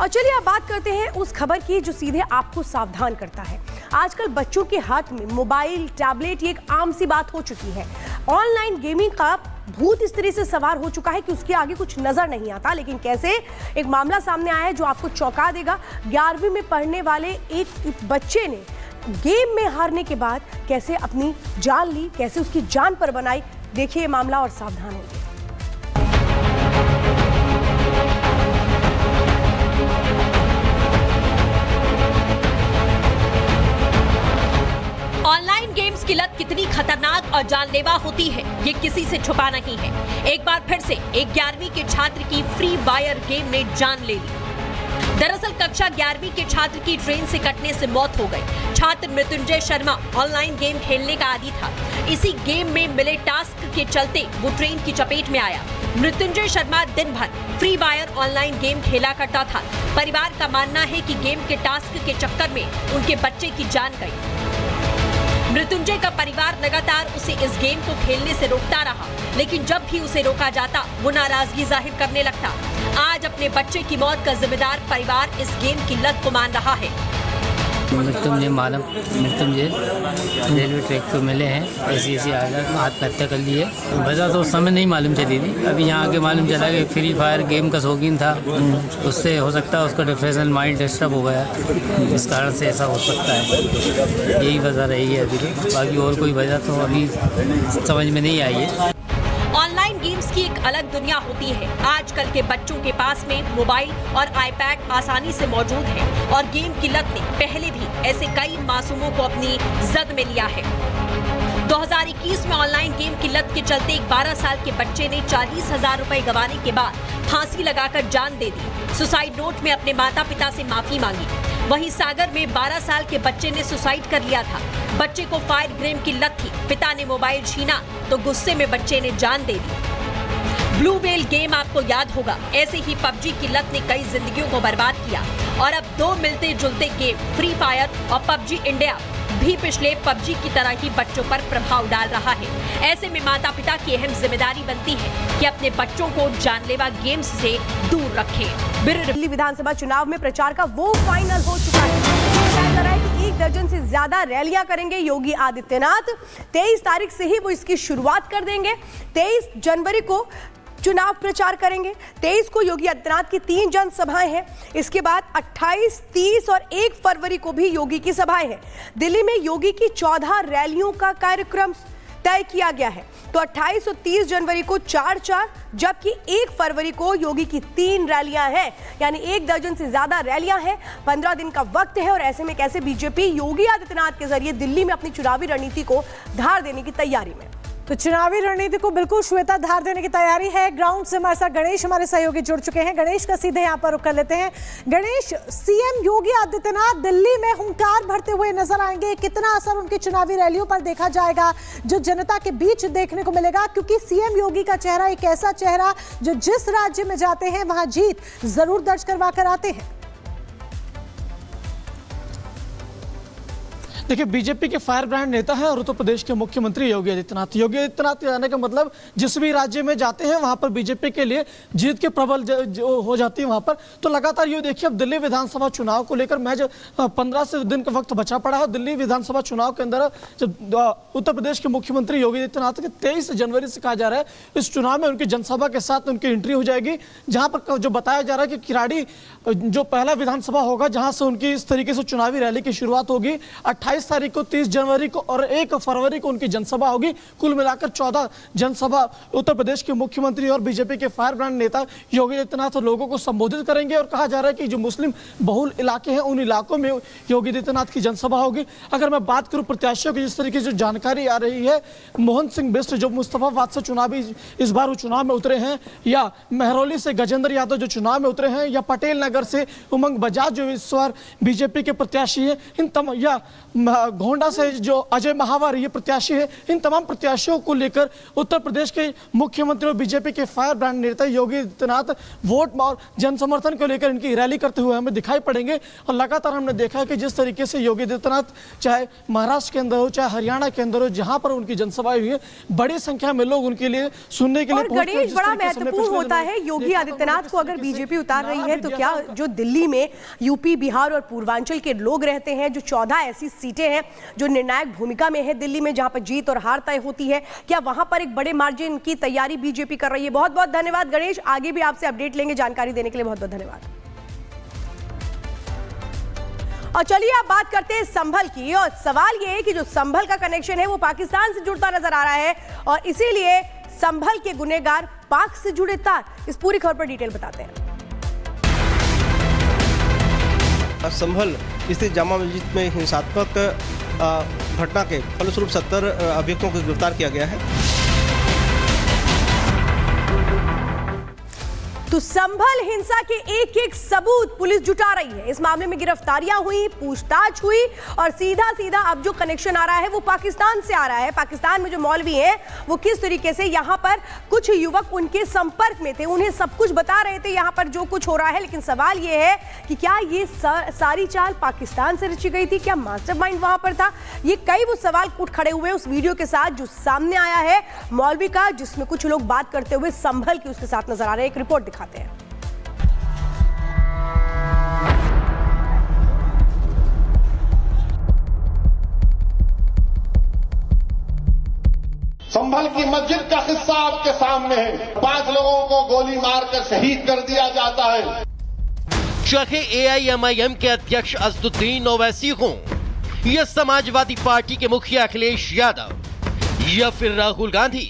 और चलिए अब बात करते हैं उस खबर की जो सीधे आपको सावधान करता है। आजकल बच्चों के हाथ में मोबाइल, टैबलेट ये एक आम सी बात हो चुकी है। ऑनलाइन गेमिंग का भूत इस तरह से सवार हो चुका है कि उसके आगे कुछ नजर नहीं आता। लेकिन कैसे, एक मामला सामने आया है जो आपको चौंका देगा। 11वीं में पढ़ने वाले एक बच्चे ने गेम में हारने के बाद कैसे अपनी जान ली, कैसे उसकी जान पर बनाई। देखिए ये मामला और सावधान होइए। ऑनलाइन गेम्स की लत कितनी खतरनाक और जानलेवा होती है, ये किसी से छुपा नहीं है। एक बार फिर से एक 11वीं के छात्र की फ्री फायर गेम ने जान ले ली। दरअसल कक्षा 11वीं के छात्र की ट्रेन से कटने से मौत हो गई। छात्र मृत्युंजय शर्मा ऑनलाइन गेम खेलने का आदी था। इसी गेम में मिले टास्क के चलते वो ट्रेन की चपेट में आया। मृत्युंजय शर्मा दिन भर फ्री फायर ऑनलाइन गेम खेला करता था। परिवार का मानना है कि गेम के टास्क के चक्कर में उनके बच्चे की जान गई। मृत्युंजय का परिवार लगातार उसे इस गेम को खेलने से रोकता रहा, लेकिन जब भी उसे रोका जाता वो नाराजगी जाहिर करने लगता। आज अपने बच्चे की मौत का जिम्मेदार परिवार इस गेम की लत को मान रहा है। मृत्युंजय रेलवे ट्रैक पे मिले हैं, ऐसी हालत में आत्महत्या कर ली है। वजह तो उस समय नहीं मालूम चली थी, अभी यहाँ आके मालूम चला कि फ्री फायर गेम का शौकीन था। उससे हो सकता है उसका डिप्रेशन, माइंड डिस्टर्ब हो गया, इस कारण से ऐसा हो सकता है। यही वजह रही है अभी, बाकी और कोई वजह तो अभी समझ में नहीं आई है। ऑनलाइन गेम्स की एक अलग दुनिया होती है। आजकल के बच्चों के पास में मोबाइल और आईपैड आसानी से मौजूद है और गेम की लत ने पहले भी ऐसे कई मासूमों को अपनी जद में लिया है। 2021 में ऑनलाइन गेम की लत के चलते एक 12 साल के बच्चे ने 40,000 रुपए गंवाने के बाद फांसी लगाकर जान दे दी। सुसाइड नोट में अपने माता पिता से माफी मांगी। वहीं सागर में 12 साल के बच्चे ने सुसाइड कर लिया था। बच्चे को फायर गेम की लत थी। पिता ने मोबाइल छीना तो गुस्से में बच्चे ने जान दे दी। ब्लू व्हेल गेम आपको याद होगा, ऐसे ही पबजी की लत ने कई जिंदगियों को बर्बाद किया और अब दो मिलते जुलते गेम फ्री फायर और पबजी इंडिया भी पिछले पबजी की तरह ही बच्चों पर प्रभाव डाल रहा है। ऐसे में माता पिता की अहम जिम्मेदारी बनती है कि अपने बच्चों को जानलेवा गेम्स से दूर रखें। दिल्ली विधानसभा चुनाव में प्रचार का वो फाइनल हो चुका है। बताया जा रहा है कि 1 दर्जन से ज्यादा रैलियां करेंगे योगी आदित्यनाथ। 23 तारीख से ही वो इसकी शुरुआत कर देंगे। 23 जनवरी को चुनाव प्रचार करेंगे। 23 को योगी आदित्यनाथ की 3 जनसभाएं हैं। इसके बाद 28, 30 और 1 फरवरी को भी योगी की सभाएं हैं। दिल्ली में योगी की 14 रैलियों का कार्यक्रम तय किया गया है। तो 28 और 30 जनवरी को 4-4, जबकि 1 फरवरी को योगी की 3 रैलियां हैं, यानी 1 दर्जन से ज्यादा रैलियां हैं। 15 दिन का वक्त है और ऐसे में कैसे बीजेपी योगी आदित्यनाथ के जरिए दिल्ली में अपनी चुनावी रणनीति को धार देने की तैयारी में। तो चुनावी रणनीति को बिल्कुल श्वेता धार देने की तैयारी है। ग्राउंड से हमारे साथ गणेश हमारे सहयोगी जुड़ चुके हैं। गणेश का सीधे यहाँ पर रुख कर लेते हैं। गणेश, सीएम योगी आदित्यनाथ दिल्ली में हुंकार भरते हुए नजर आएंगे, कितना असर उनकी चुनावी रैलियों पर देखा जाएगा जो जनता के बीच देखने को मिलेगा? क्योंकि सीएम योगी का चेहरा एक ऐसा चेहरा जो जिस राज्य में जाते हैं वहां जीत जरूर दर्ज करवा कर आते हैं। देखिए, बीजेपी के फायर ब्रांड नेता है और उत्तर प्रदेश के मुख्यमंत्री योगी आदित्यनाथ। योगी आदित्यनाथ के जाने का मतलब जिस भी राज्य में जाते हैं वहां पर बीजेपी के लिए जीत के प्रबल जो हो जाती है वहां पर। तो लगातार ये देखिए, अब दिल्ली विधानसभा चुनाव को लेकर महज 15 से दिन का वक्त बचा पड़ा है। दिल्ली विधानसभा चुनाव के अंदर जब उत्तर प्रदेश के मुख्यमंत्री योगी आदित्यनाथ के 23 जनवरी से कहा जा रहा है इस चुनाव में उनकी जनसभा के साथ उनकी एंट्री हो जाएगी, जहां पर जो बताया जा रहा है कि किराड़ी जो पहला विधानसभा होगा जहां से उनकी इस तरीके से चुनावी रैली की शुरुआत होगी। 28 तारीख को, 30 जनवरी को और 1 फरवरी को उनकी जनसभा होगी। कुल मिलाकर 14 जनसभा उत्तर प्रदेश के मुख्यमंत्री और बीजेपी के फायर ब्रांड नेता योगी आदित्यनाथ लोगों को संबोधित करेंगे। और कहा जा रहा है कि जो मुस्लिम बहुल इलाके हैं उन इलाकों में योगी आदित्यनाथ की जनसभा होगी। अगर मैं बात करूं प्रत्याशियों की, जिस तरीके से जानकारी आ रही है, मोहन सिंह बिष्ट जो मुस्तफाबाद से चुनावी इस बार वो चुनाव में उतरे हैं, या महरौली से गजेंद्र यादव जो चुनाव में उतरे हैं, या पटेल नगर से उमंग बजाज जो इस बार बीजेपी के प्रत्याशी हैं, इन या गोंडा से जो अजय महावर ये प्रत्याशी है, इन तमाम प्रत्याशियों को लेकर उत्तर प्रदेश के मुख्यमंत्री और बीजेपी के फायर ब्रांड नेता योगी आदित्यनाथ वोट और जन समर्थन को लेकर इनकी रैली करते हुए हमें दिखाई पड़ेंगे। और लगातार हमने देखा कि जिस तरीके से योगी आदित्यनाथ चाहे महाराष्ट्र के अंदर हो चाहे हरियाणा के अंदर हो, जहां पर उनकी जनसभाएं हुई है, बड़ी संख्या में लोग उनके लिए सुनने के लिए और गणेश बड़ा महत्वपूर्ण होता है, योगी आदित्यनाथ को अगर बीजेपी उतार रही है तो क्या जो दिल्ली में यूपी, बिहार और पूर्वांचल के लोग रहते हैं, जो 14 ऐसी सीटें हैं जो निर्णायक भूमिका में है दिल्ली में, जहां पर जीत और हार तय होती है, क्या वहां पर एक बड़े मार्जिन की तैयारी बीजेपी कर रही है? बहुत बहुत धन्यवाद गणेश, आगे भी आपसे अपडेट लेंगे, जानकारी देने के लिए बहुत बहुत धन्यवाद। और चलिए अब बात करते हैं संभल की, और सवाल यह है कि जो संभल का कनेक्शन है वो पाकिस्तान से जुड़ता नजर आ रहा है, और इसीलिए संभल के गुनहगार पाक से जुड़े तार। इस पूरी खबर पर डिटेल बताते हैं। संभल स्थित जामा मस्जिद में हिंसात्मक घटना के फलस्वरूप 70 अभियुक्तों को गिरफ्तार किया गया है। तो संभल हिंसा के एक एक सबूत पुलिस जुटा रही है। इस मामले में गिरफ्तारियां हुई, पूछताछ हुई, और सीधा सीधा अब जो कनेक्शन आ रहा है वो पाकिस्तान से आ रहा है। पाकिस्तान में जो मौलवी हैं वो किस तरीके से यहाँ पर कुछ युवक उनके संपर्क में थे, उन्हें सब कुछ बता रहे थे यहाँ पर जो कुछ हो रहा है। लेकिन सवाल ये है कि क्या ये सारी चाल पाकिस्तान से रची गई थी? क्या मास्टरमाइंड वहां पर था? ये कई वो सवाल उठ खड़े हुए उस वीडियो के साथ जो सामने आया है मौलवी का, जिसमें कुछ लोग बात करते हुए संभल की उसके साथ नजर आ रहे हैं। एक रिपोर्ट दिखाते हैं। संभल की मस्जिद का किस्सा आपके सामने है। 5 लोगों को गोली मारकर शहीद कर दिया जाता है। चाहे AIMIM के अध्यक्ष असदुद्दीन ओवैसी हों या समाजवादी पार्टी के मुखिया अखिलेश यादव या फिर राहुल गांधी,